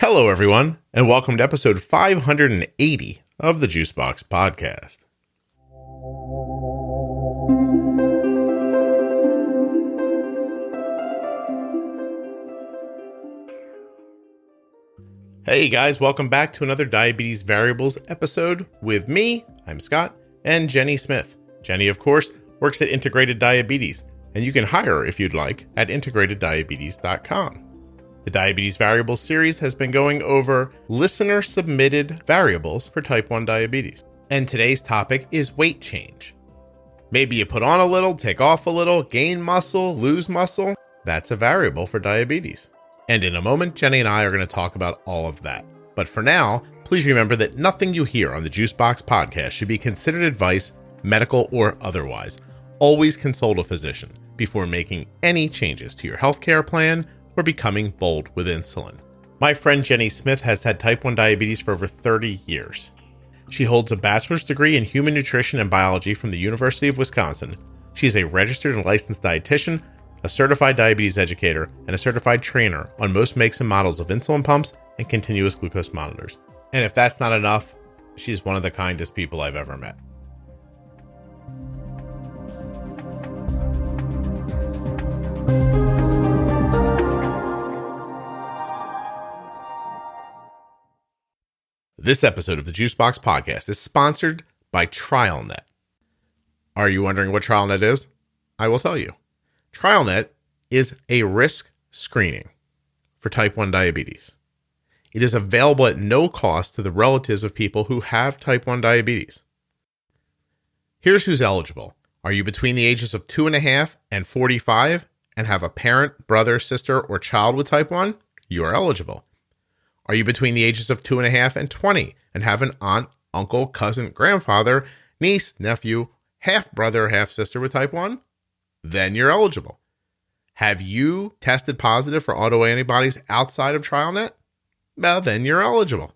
Hello, everyone, and welcome to episode 580 of the Juicebox Podcast. Hey guys, welcome back to another Diabetes Variables episode with me, I'm Scott, and Jenny Smith. Jenny, of course, works at Integrated Diabetes, and you can hire her if you'd like at integrateddiabetes.com. The Diabetes Variables series has been going over listener-submitted variables for type 1 diabetes. And today's topic is weight change. Maybe you put on a little, take off a little, gain muscle, lose muscle. That's a variable for diabetes. And in a moment, Jenny and I are going to talk about all of that. But for now, please remember that nothing you hear on the Juicebox Podcast should be considered advice, medical or otherwise. Always consult a physician before making any changes to your healthcare plan or becoming bold with insulin. My friend Jenny Smith has had type 1 diabetes for over 30 years. She holds a bachelor's degree in human nutrition and biology from the University of Wisconsin. She is a registered and licensed dietitian, a certified diabetes educator, and a certified trainer on most makes and models of insulin pumps and continuous glucose monitors. And if that's not enough, she's one of the kindest people I've ever met. This episode of the Juicebox Podcast is sponsored by TrialNet. Are you wondering what TrialNet is? I will tell you. TrialNet is a risk screening for type 1 diabetes. It is available at no cost to the relatives of people who have type 1 diabetes. Here's who's eligible. Are you between the ages of 2.5 and 45 and have a parent, brother, sister, or child with type 1? You are eligible. Are you between the ages of 2.5 and 20 and have an aunt, uncle, cousin, grandfather, niece, nephew, half-brother, half-sister with type 1? Then you're eligible. Have you tested positive for autoantibodies outside of TrialNet? Well, then you're eligible.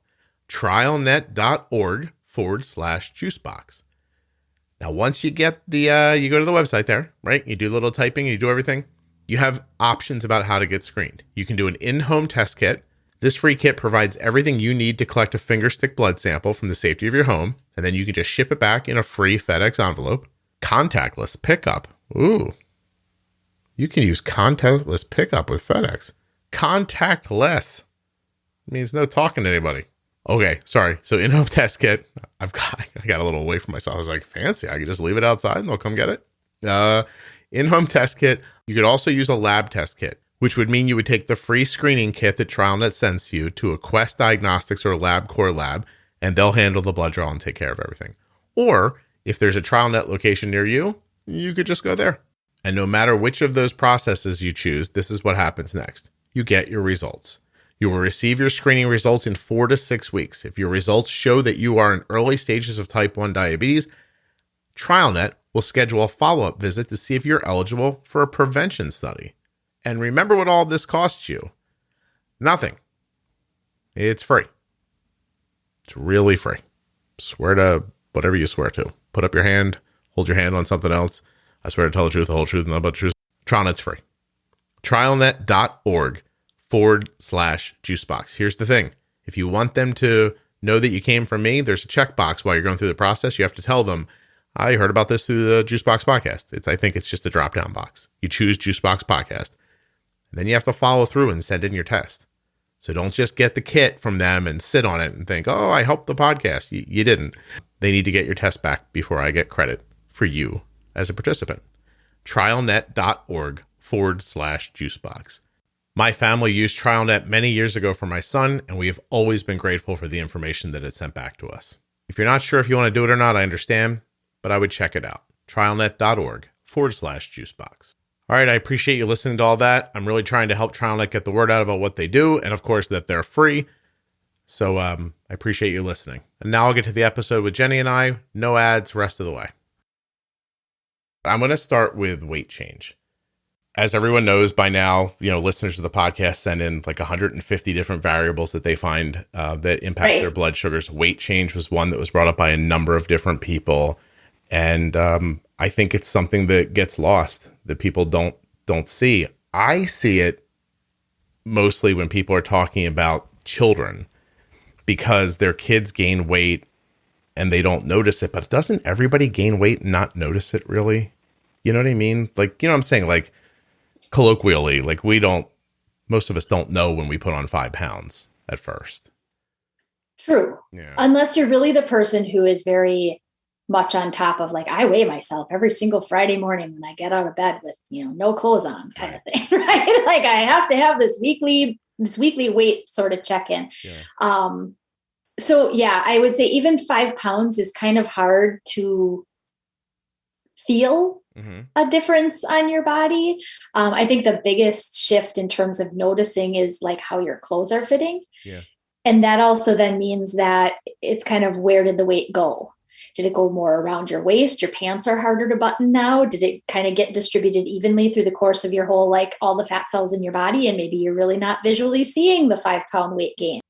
TrialNet.org/juicebox. Now, once you get you go to the website there, right? You do a little typing, you do everything. You have options about how to get screened. You can do an in-home test kit. This free kit provides everything you need to collect a fingerstick blood sample from the safety of your home, and then you can just ship it back in a free FedEx envelope. Contactless pickup. Ooh. You can use contactless pickup with FedEx. Contactless. Means no talking to anybody. Okay, sorry. So in-home test kit. I got a little away from myself. I was like, fancy. I could just leave it outside and they'll come get it. In-home test kit. You could also use a lab test kit, which would mean you would take the free screening kit that TrialNet sends you to a Quest Diagnostics or LabCorp lab, and they'll handle the blood draw and take care of everything. Or if there's a TrialNet location near you, you could just go there. And no matter which of those processes you choose, this is what happens next. You get your results. You will receive your screening results in 4 to 6 weeks. If your results show that you are in early stages of type 1 diabetes, TrialNet will schedule a follow-up visit to see if you're eligible for a prevention study. And remember what all this costs you. Nothing. It's free. It's really free. Swear to whatever you swear to. Put up your hand, hold your hand on something else. I swear to tell the truth, the whole truth, and nothing but the truth. TrialNet's free. TrialNet.org/juicebox. Here's the thing. If you want them to know that you came from me, there's a checkbox while you're going through the process. You have to tell them, I heard about this through the Juicebox Podcast. I think it's just a drop-down box. You choose Juicebox Podcast. And then you have to follow through and send in your test. So don't just get the kit from them and sit on it and think, oh, I helped the podcast. You didn't. They need to get your test back before I get credit for you as a participant. TrialNet.org/juicebox. My family used TrialNet many years ago for my son, and we have always been grateful for the information that it sent back to us. If you're not sure if you want to do it or not, I understand, but I would check it out. TrialNet.org/juicebox. All right, I appreciate you listening to all that. I'm really trying to help TrialNet get the word out about what they do, and of course that they're free. So I appreciate you listening. And now I'll get to the episode with Jenny and I. No ads, rest of the way. I'm going to start with weight change. As everyone knows by now, listeners to the podcast send in like 150 different variables that they find that impact their blood sugars. Weight change was one that was brought up by a number of different people. And I think it's something that gets lost, that people don't see. I see it mostly when people are talking about children because their kids gain weight and they don't notice it, but doesn't everybody gain weight and not notice it really? You know what I mean? Like, you know what I'm saying? Like, colloquially, like most of us don't know when we put on 5 pounds at first. True. Yeah. Unless you're really the person who is very much on top of, like, I weigh myself every single Friday morning when I get out of bed with, no clothes on kind of thing, right? Like, I have to have this weekly weight sort of check-in. Yeah. So yeah, I would say even 5 pounds is kind of hard to feel a difference on your body. I think the biggest shift in terms of noticing is like how your clothes are fitting. Yeah. And that also then means that it's kind of, where did the weight go? Did it go more around your waist? Your pants are harder to button now. Did it kind of get distributed evenly through the course of your whole, like, all the fat cells in your body? And maybe you're really not visually seeing the 5 pound weight gain.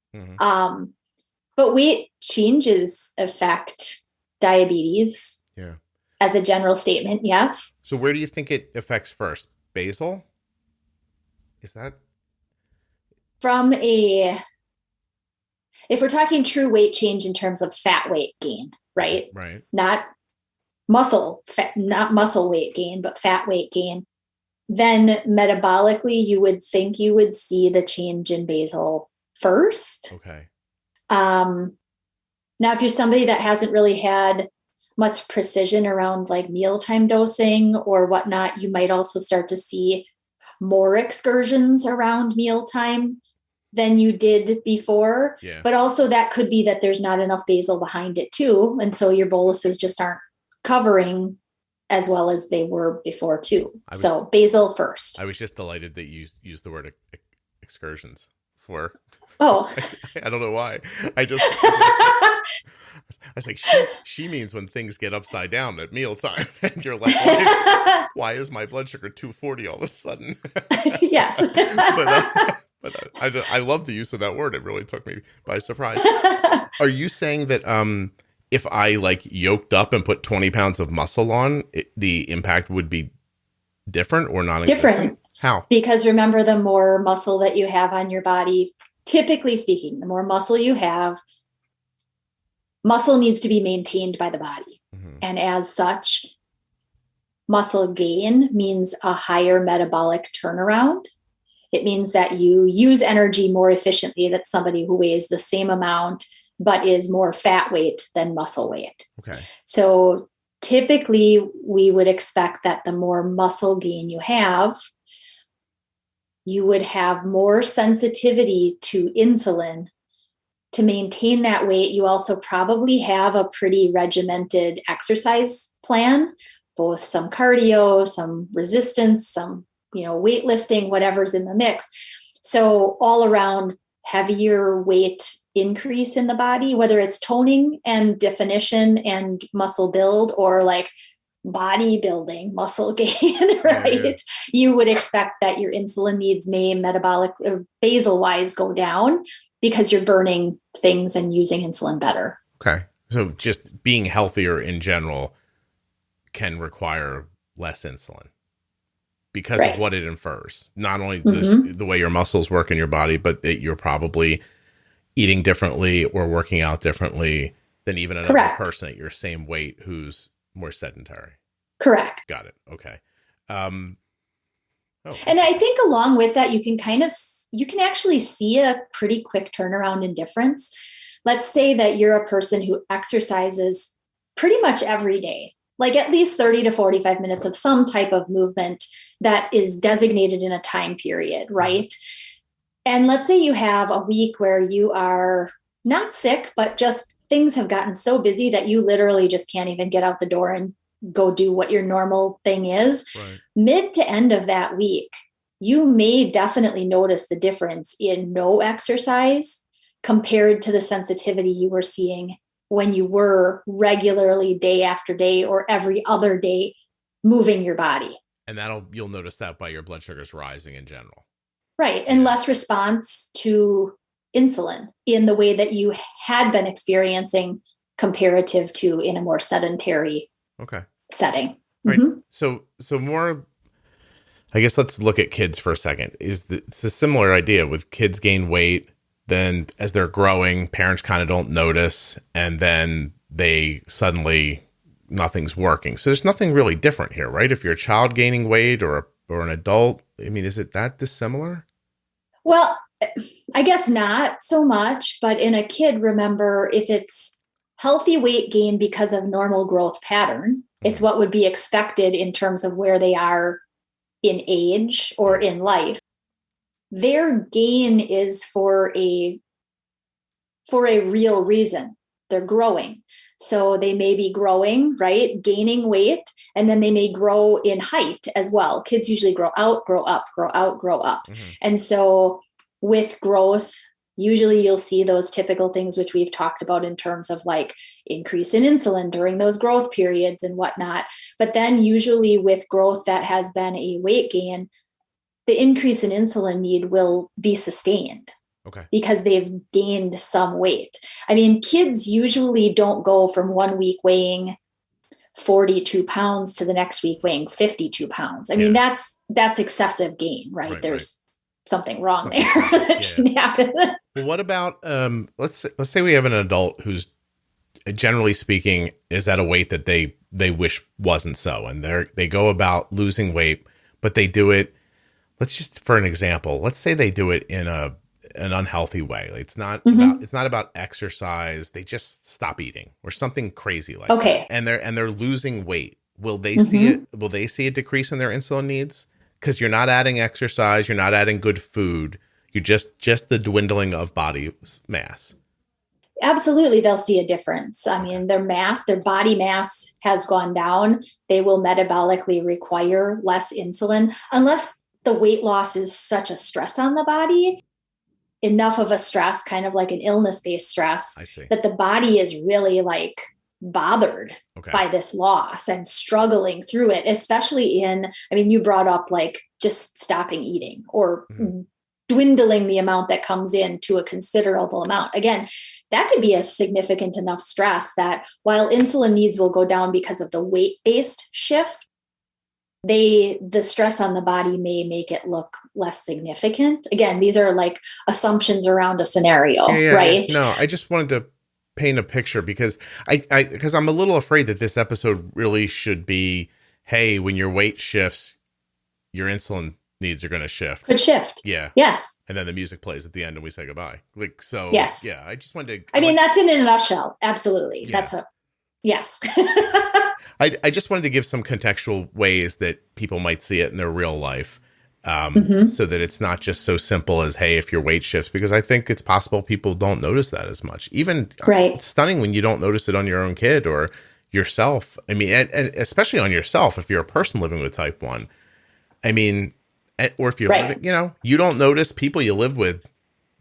But weight changes affect diabetes. Yeah. As a general statement, yes. So where do you think it affects first? Basal? Is that? If we're talking true weight change in terms of fat weight gain, right? Right. Not muscle weight gain, but fat weight gain, then metabolically, you would think you would see the change in basal first. Okay. Now, if you're somebody that hasn't really had much precision around like mealtime dosing or whatnot, you might also start to see more excursions around mealtime than you did before. Yeah. But also that could be that there's not enough basal behind it too. And so your boluses just aren't covering as well as they were before too. So basal first. I was just delighted that you used the word excursions for. Oh, I don't know why. I was like, she means when things get upside down at mealtime, and you're like, why is my blood sugar 240 all of a sudden? Yes. but I love the use of that word. It really took me by surprise. Are you saying that if I like yoked up and put 20 pounds of muscle on, the impact would be different or not? Different. How? Because remember, the more muscle that you have on your body, typically speaking, the more muscle you have, muscle needs to be maintained by the body. And as such, muscle gain means a higher metabolic turnaround. It means that you use energy more efficiently than somebody who weighs the same amount, but is more fat weight than muscle weight. Okay. So typically we would expect that the more muscle gain you have, you would have more sensitivity to insulin to maintain that weight. You also probably have a pretty regimented exercise plan, both some cardio, some resistance, some, weightlifting, whatever's in the mix. So all around heavier weight increase in the body, whether it's toning and definition and muscle build or like bodybuilding muscle gain, right? Yeah. You would expect that your insulin needs may metabolic or basal wise go down because you're burning things and using insulin better. Okay. So just being healthier in general can require less insulin because of what it infers. Not only the way your muscles work in your body, but that you're probably eating differently or working out differently than even another person at your same weight who's more sedentary. Correct. Got it. Okay. And I think along with that, you can actually see a pretty quick turnaround in difference. Let's say that you're a person who exercises pretty much every day, like at least 30 to 45 minutes of some type of movement that is designated in a time period, right? And let's say you have a week where you are not sick, but just things have gotten so busy that you literally just can't even get out the door and go do what your normal thing is. Right. Mid to end of that week, you may definitely notice the difference in no exercise compared to the sensitivity you were seeing when you were regularly day after day or every other day moving your body. And you'll notice that by your blood sugars rising in general. Right. And less response to insulin in the way that you had been experiencing comparative to in a more sedentary setting. Right. So more, I guess let's look at kids for a second. It's a similar idea with kids gain weight. then as they're growing, parents kind of don't notice, and then they suddenly nothing's working. So there's nothing really different here, right? If you're a child gaining weight or an adult, I mean, is it that dissimilar? Well, I guess not so much, but in a kid, remember, if it's healthy weight gain because of normal growth pattern, it's what would be expected in terms of where they are in age or in life. Their gain is for a real reason. They're growing. So they may be growing, right? Gaining weight, and then they may grow in height as well. Kids usually grow out, grow up, grow out, grow up. Mm-hmm. And so with growth, usually you'll see those typical things, which we've talked about in terms of like increase in insulin during those growth periods and whatnot. But then usually with growth that has been a weight gain, the increase in insulin need will be sustained. Okay. Because they've gained some weight. I mean, kids usually don't go from 1 week weighing 42 pounds to the next week weighing 52 pounds. I mean, that's excessive gain, right? There's something wrong there that shouldn't happen. Well, what about, let's say we have an adult who's generally speaking is at a weight that they wish wasn't so. And they go about losing weight, but they do it. Let's just, for an example, let's say they do it in an unhealthy way. It's not about exercise. They just stop eating or something crazy like that. And they're losing weight. Will they see it? Will they see a decrease in their insulin needs? Because you're not adding exercise, you're not adding good food. You just the dwindling of body mass. Absolutely, they'll see a difference. I mean, their body mass has gone down. They will metabolically require less insulin unless the weight loss is such a stress on the body. Enough of a stress, kind of like an illness-based stress, that the body is really like bothered by this loss and struggling through it, especially you brought up like just stopping eating or dwindling the amount that comes in to a considerable amount. Again, that could be a significant enough stress that while insulin needs will go down because of the weight-based shift, the stress on the body may make it look less significant. Again, these are like assumptions around a scenario, right? Yeah. No, I just wanted to paint a picture because because I'm a little afraid that this episode really should be, hey, when your weight shifts, your insulin needs are going to shift. Could shift. Yeah. Yes. And then the music plays at the end and we say goodbye. Like, so yes. Yeah, I just wanted to. I mean, that's in a nutshell. Absolutely. Yeah. Yes. I just wanted to give some contextual ways that people might see it in their real life, so that it's not just so simple as, hey, if your weight shifts, because I think it's possible people don't notice that as much. Even it's stunning when you don't notice it on your own kid or yourself. I mean, and especially on yourself, if you're a person living with type 1. I mean, or if you're living, you don't notice people you live with.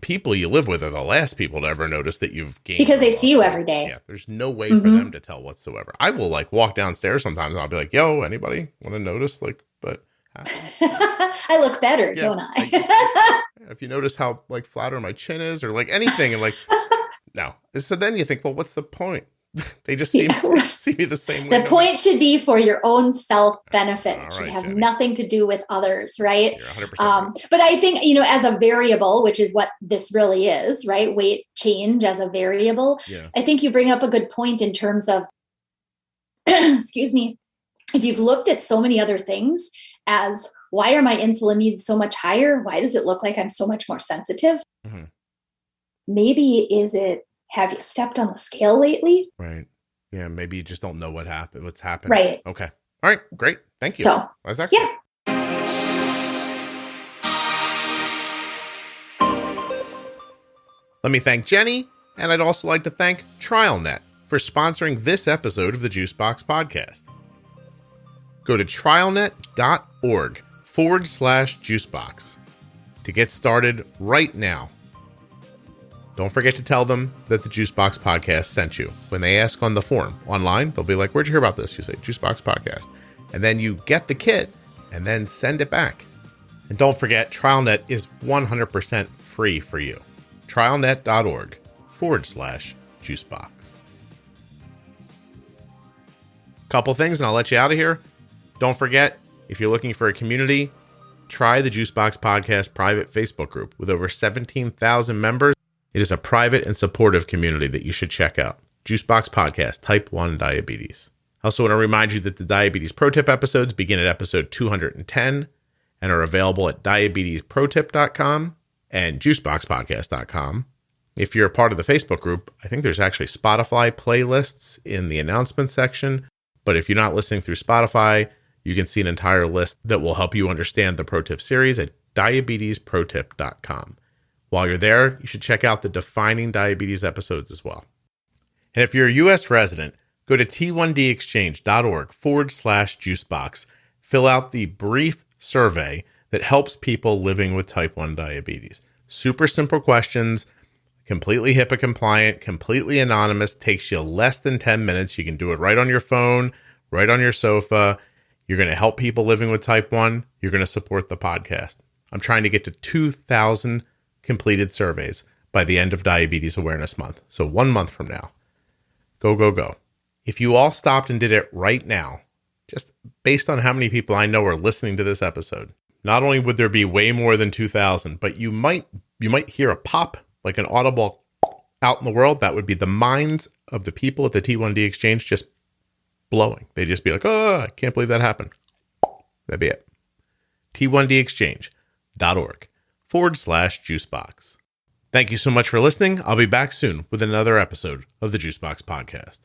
People you live with are the last people to ever notice that you've gained. Because they see you every day. Yeah, there's no way for them to tell whatsoever. I will like walk downstairs sometimes and I'll be like, yo, anybody want to notice? Like, but I look better, don't I? If you notice how like flatter my chin is or like anything and like, no. So then you think, well, what's the point? They just see me the same way. The point should be for your own self-benefit. It should have nothing to do with others, right? You're 100% right. But I think, as a variable, which is what this really is, right? Weight change as a variable. Yeah. I think you bring up a good point in terms of, excuse me, if you've looked at so many other things as, why are my insulin needs so much higher? Why does it look like I'm so much more sensitive? Mm-hmm. Maybe have you stepped on the scale lately? Right. Yeah. Maybe you just don't know what's happened. Right. Okay. All right. Great. Thank you. So, that's excellent. Let me thank Jenny, and I'd also like to thank TrialNet for sponsoring this episode of the Juicebox Podcast. Go to trialnet.org/juicebox to get started right now. Don't forget to tell them that the Juicebox Podcast sent you. When they ask on the form online, they'll be like, where'd you hear about this? You say, Juicebox Podcast. And then you get the kit and then send it back. And don't forget, TrialNet is 100% free for you. trialnet.org/juicebox. Couple things and I'll let you out of here. Don't forget, if you're looking for a community, try the Juicebox Podcast private Facebook group with over 17,000 members. It is a private and supportive community that you should check out. Juicebox Podcast, Type 1 Diabetes. I also want to remind you that the Diabetes Pro Tip episodes begin at episode 210 and are available at diabetesprotip.com and juiceboxpodcast.com. If you're a part of the Facebook group, I think there's actually Spotify playlists in the announcement section. But if you're not listening through Spotify, you can see an entire list that will help you understand the Pro Tip series at diabetesprotip.com. While you're there, you should check out the Defining Diabetes episodes as well. And if you're a U.S. resident, go to t1dexchange.org/juicebox. Fill out the brief survey that helps people living with type 1 diabetes. Super simple questions, completely HIPAA compliant, completely anonymous, takes you less than 10 minutes. You can do it right on your phone, right on your sofa. You're going to help people living with type 1. You're going to support the podcast. I'm trying to get to 2,000 completed surveys by the end of Diabetes Awareness Month. So 1 month from now. Go, go, go. If you all stopped and did it right now, just based on how many people I know are listening to this episode, not only would there be way more than 2,000, but you might hear a pop, like an audible out in the world. That would be the minds of the people at the T1D Exchange just blowing. They'd just be like, oh, I can't believe that happened. That'd be it. T1dexchange.org/juicebox. Thank you so much for listening. I'll be back soon with another episode of the Juicebox Podcast.